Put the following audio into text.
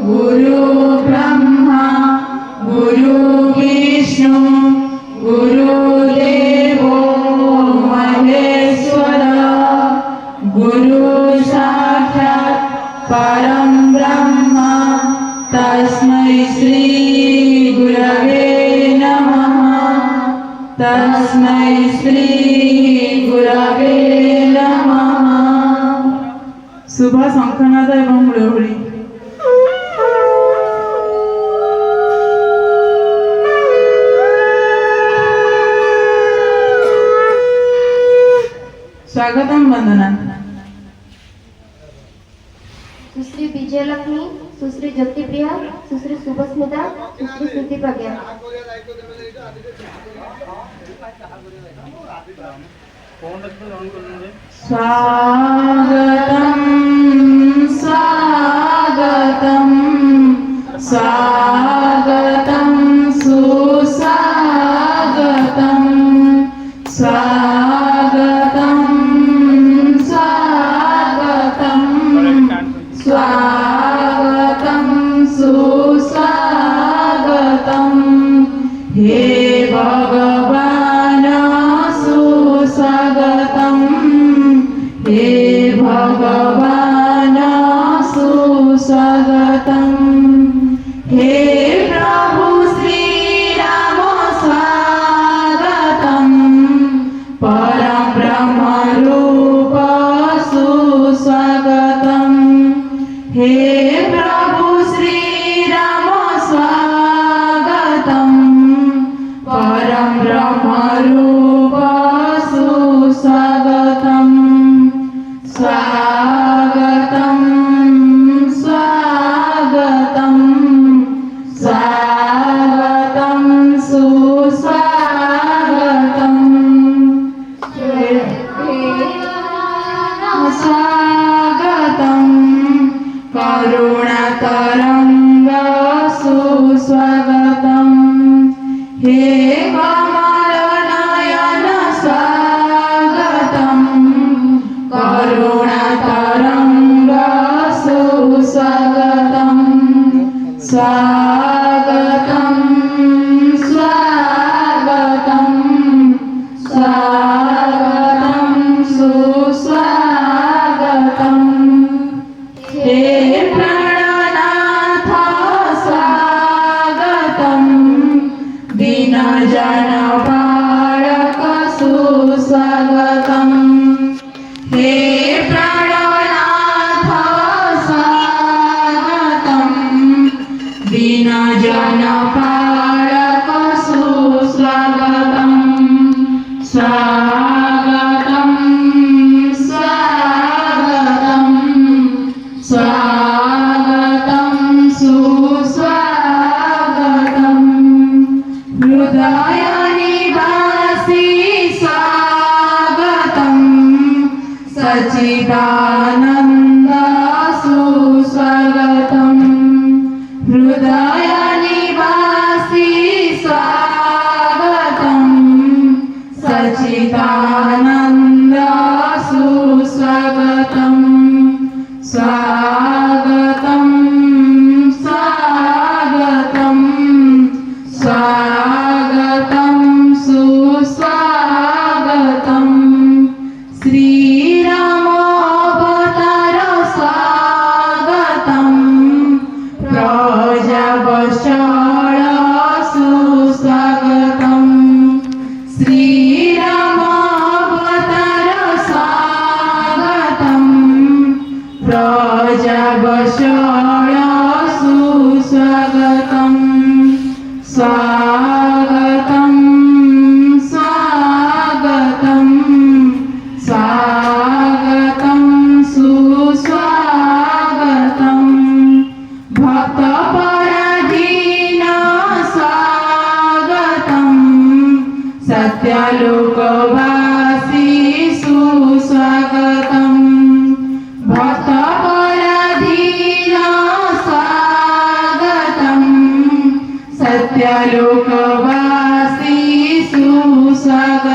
गुरु ब्रह्मा गुरु विष्णु गुरुदेवो महेश्वर गुरु साक्षात् परं ब्रह्म तस्मै श्री गुरवे नमः तस्मै श्री गुरवे नमः। शुभ शंखनाद एवं हुड़हुड़ी। स्वागतम वंदना। सुश्री विजयलक्ष्मी, सुश्री ज्योतिप्रिया, सुश्री शुभस्मिता, सुश्री सिद्धि प्रज्ञा। स्वागतम स्वागतम स्वागतम सुस्वागतम स्वागतम स्वागतम स्वागतम सुस्वागतम। हे भगवान सुस्वागतम हे भगवान सुस्वागतम। हे प्रभु श्री राम स्वागतम परम ब्रह्म रूप सुस्वागतम। हे प्रभु श्री राम स्वागतम परम ब्रह्म रूप सुस्वागतम। स्वागतम स्वागतम स्वागतम सुस्वागतम। स्वागतम करुणातरंग सुस्वागतम। हे कमलनयन स्वागतम करुणातरंग सुस्वागतम। स्वागतम स्वागतम स्वागतम सुस्वागतम। हे प्राणनाथ स्वागतम दीनजन बालक सुस्वागतम। हे प्राणनाथ स्वागतम दीनजन बालक सुस्वागतम। स्वागतम स्वागतम स्वागतम सुस्वागतम। हृदय निवासी स्वागतम सच्चिदानंद सुस्वागतम। हृदय निवासी स्वागतम सच्चिदानंद सुस्वागतम। स्वागतम स्वागतम स्वागतम सुस्वागतम। श्री राम अवतार स्वागतम प्रजावत्सल सुस्वागतम। श्री राम अवतार स्वागतम प्रजावत्सल सुस्वागतम। स्वागतम स्वागतम स्वागतम सुस्वागतम। भक्त पराधीन स्वागतम सत्यलोकवासी सुस्वागतम। भक्त पराधीन स्वागतम सत्यलोकवासी सुस्वागतम।